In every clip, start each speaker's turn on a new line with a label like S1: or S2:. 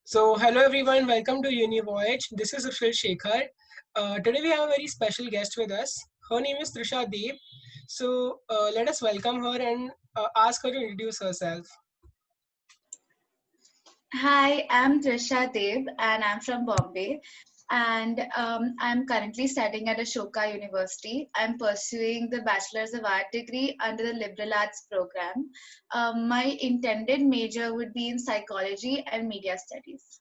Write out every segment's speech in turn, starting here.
S1: So, hello everyone, welcome to UniVoyage. This is Rushil Shekhar. Today we have a very special guest with us. Her name is Trisha Deb. So, let us welcome her and ask her to introduce herself.
S2: Hi, I'm Trisha Deb and I'm from Bombay. And I'm currently studying at Ashoka University. I'm pursuing the Bachelor's of Art degree under the Liberal Arts program. My intended major would be in psychology and media studies.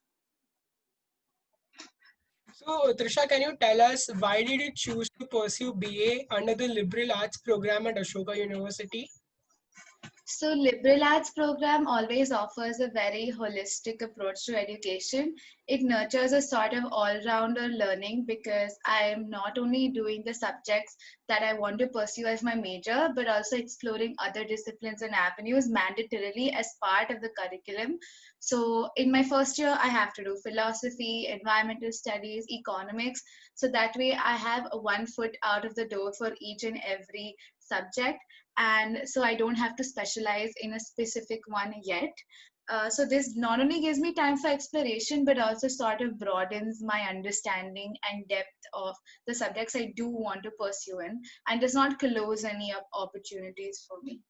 S1: So, Trisha, can you tell us why did you choose to pursue BA under the Liberal Arts program at Ashoka University?
S2: So liberal arts program always offers a very holistic approach to education. It nurtures a sort of all-rounder learning because I am not only doing the subjects that I want to pursue as my major, but also exploring other disciplines and avenues mandatorily as part of the curriculum. So in my first year, I have to do philosophy, environmental studies, economics. So that way I have a one foot out of the door for each and every subject, and so I don't have to specialize in a specific one yet. So this not only gives me time for exploration, but also sort of broadens my understanding and depth of the subjects I do want to pursue in, and does not close any opportunities for me.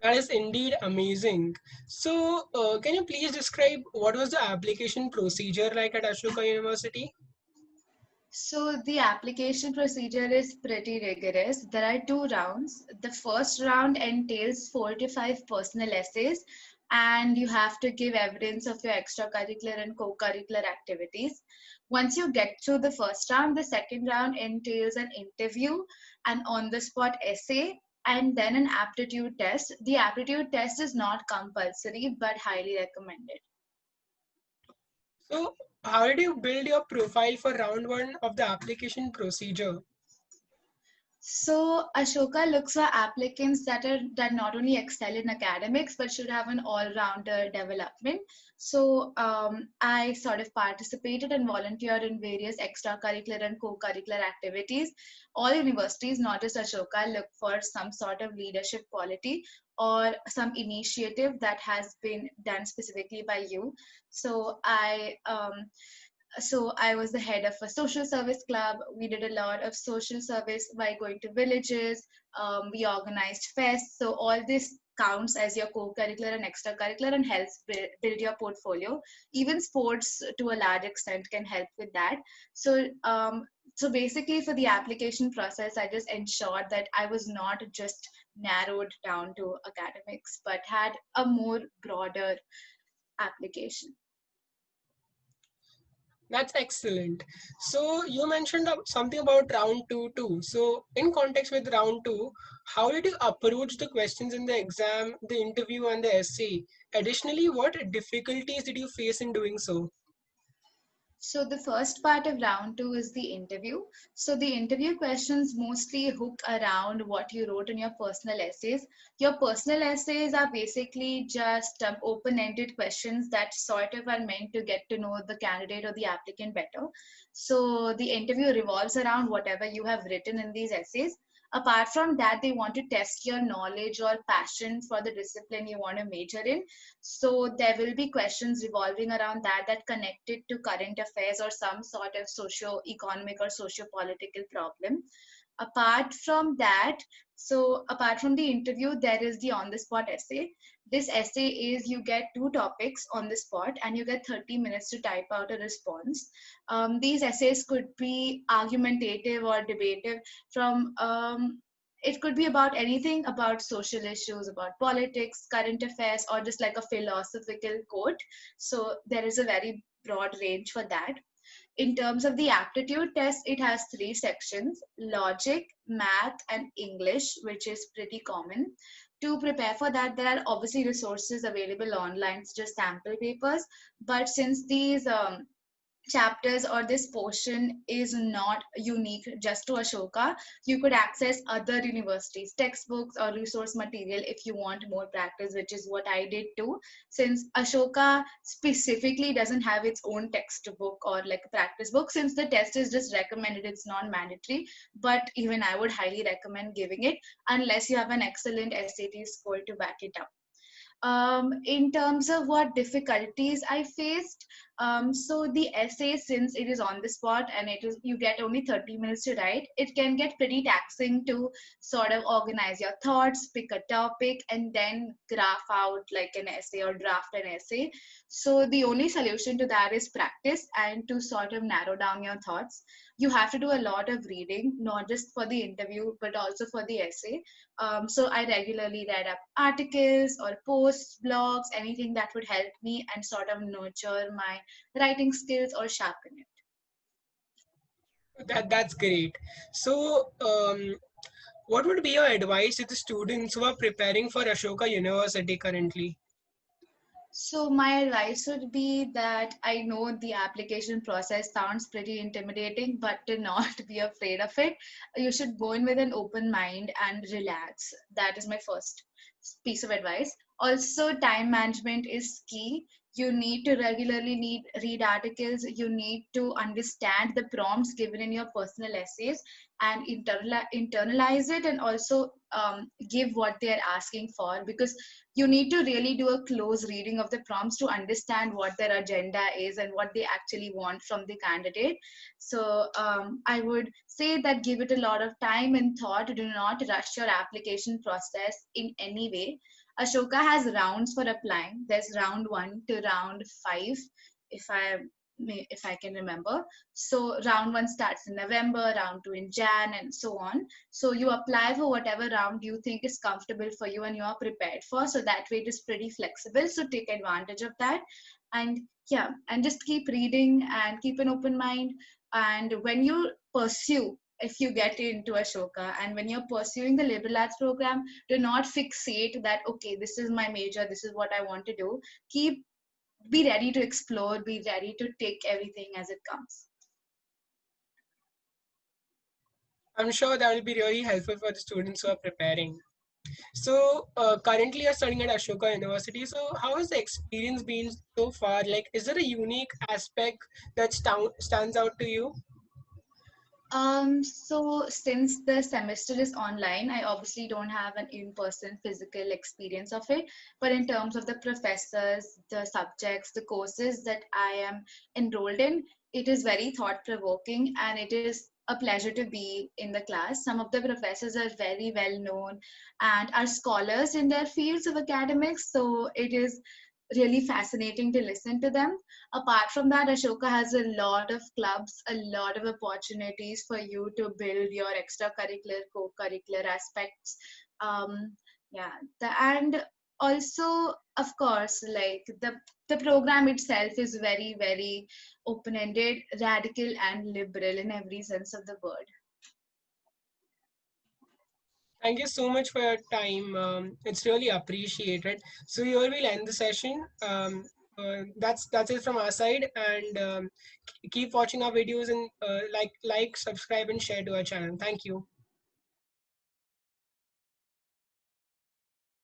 S1: That is indeed amazing. So, can you please describe what was the application procedure like at Ashoka University?
S2: So the application procedure is pretty rigorous. There are two rounds. The first round entails 4 to 5 personal essays, and you have to give evidence of your extracurricular and co-curricular activities. Once you get through the first round, the second round entails an interview, an on-the-spot essay, and then an aptitude test. The aptitude test is not compulsory but highly recommended.
S1: So, how did you build your profile for round one of the application procedure?
S2: So Ashoka looks for applicants that not only excel in academics but should have an all-rounder development. So I sort of participated and volunteered in various extracurricular and co-curricular activities. All universities, not just Ashoka, look for some sort of leadership quality or some initiative that has been done specifically by you. So I was the head of a social service club. We did a lot of social service by going to villages. We organized fests. So all this counts as your co-curricular and extracurricular and helps build your portfolio. Even sports to a large extent can help with that. So basically for the application process, I just ensured that I was not just narrowed down to academics, but had a more broader application.
S1: That's excellent. So you mentioned something about round two too. So in context with round two, how did you approach the questions in the exam, the interview, and the essay? Additionally, what difficulties did you face in doing so?
S2: So the first part of round two is the interview. So the interview questions mostly hook around what you wrote in your personal essays. Your personal essays are basically just open-ended questions that sort of are meant to get to know the candidate or the applicant better. So the interview revolves around whatever you have written in these essays. Apart from that, they want to test your knowledge or passion for the discipline you want to major in. So there will be questions revolving around that connected to current affairs or some sort of socio-economic or socio-political problem. Apart from that, so apart from the interview, there is the on-the-spot essay. This essay is you get two topics on the spot and you get 30 minutes to type out a response. These essays could be argumentative or debative from it could be about anything about social issues, about politics, current affairs, or just like a philosophical quote. So there is a very broad range for that. In terms of the aptitude test, it has three sections: logic, math, and English, which is pretty common. To prepare for that, there are obviously resources available online, just sample papers. But since these chapters or this portion is not unique just to Ashoka. You could access other universities, textbooks, or resource material if you want more practice, which is what I did too. Since Ashoka specifically doesn't have its own textbook or like a practice book, since the test is just recommended, it's non mandatory. But even I would highly recommend giving it unless you have an excellent SAT score to back it up. In terms of what difficulties I faced, so the essay, since it is on the spot and it is you get only 30 minutes to write, it can get pretty taxing to sort of organize your thoughts, pick a topic, and then graph out like an essay or draft an essay. So the only solution to that is practice and to sort of narrow down your thoughts. You have to do a lot of reading, not just for the interview, but also for the essay. So I regularly read up articles or posts, blogs, anything that would help me and sort of nurture my writing skills or sharpen it.
S1: That's great. So, what would be your advice to the students who are preparing for Ashoka University currently?
S2: So my advice would be that I know the application process sounds pretty intimidating, but to not be afraid of it. You should go in with an open mind and relax. That is my first piece of advice. Also, time management is key. You need to regularly read articles. You need to understand the prompts given in your personal essays and internalize it, and also give what they are asking for, because you need to really do a close reading of the prompts to understand what their agenda is and what they actually want from the candidate. So I would say that give it a lot of time and thought. Do not rush your application process in any way. Ashoka has rounds for applying. There's round 1 to round 5, if I can remember. So round 1 starts in November, round 2 in Jan, and so on. So you apply for whatever round you think is comfortable for you and you are prepared for. So that way it is pretty flexible. So take advantage of that. And yeah, and just keep reading and keep an open mind. And when you pursue, if you get into Ashoka and when you're pursuing the liberal arts program, do not fixate that, okay, this is my major, this is what I want to do. Be ready to explore, be ready to take everything as it comes.
S1: I'm sure that will be really helpful for the students who are preparing. So, currently you're studying at Ashoka University. So, how has the experience been so far? Like, is there a unique aspect that stands out to you?
S2: So since the semester is online, I obviously don't have an in-person physical experience of it. But in terms of the professors, the subjects, the courses that I am enrolled in, it is very thought-provoking and it is a pleasure to be in the class. Some of the professors are very well known and are scholars in their fields of academics. So it is really fascinating to listen to them. Apart from that, Ashoka has a lot of clubs, a lot of opportunities for you to build your extracurricular, co-curricular aspects. Um, yeah, and also, of course, like the program itself is very, very open-ended, radical, and liberal in every sense of the word.
S1: Thank you so much for your time. It's really appreciated. So here we'll end the session. That's it from our side, and keep watching our videos and subscribe, and share to our channel. Thank you.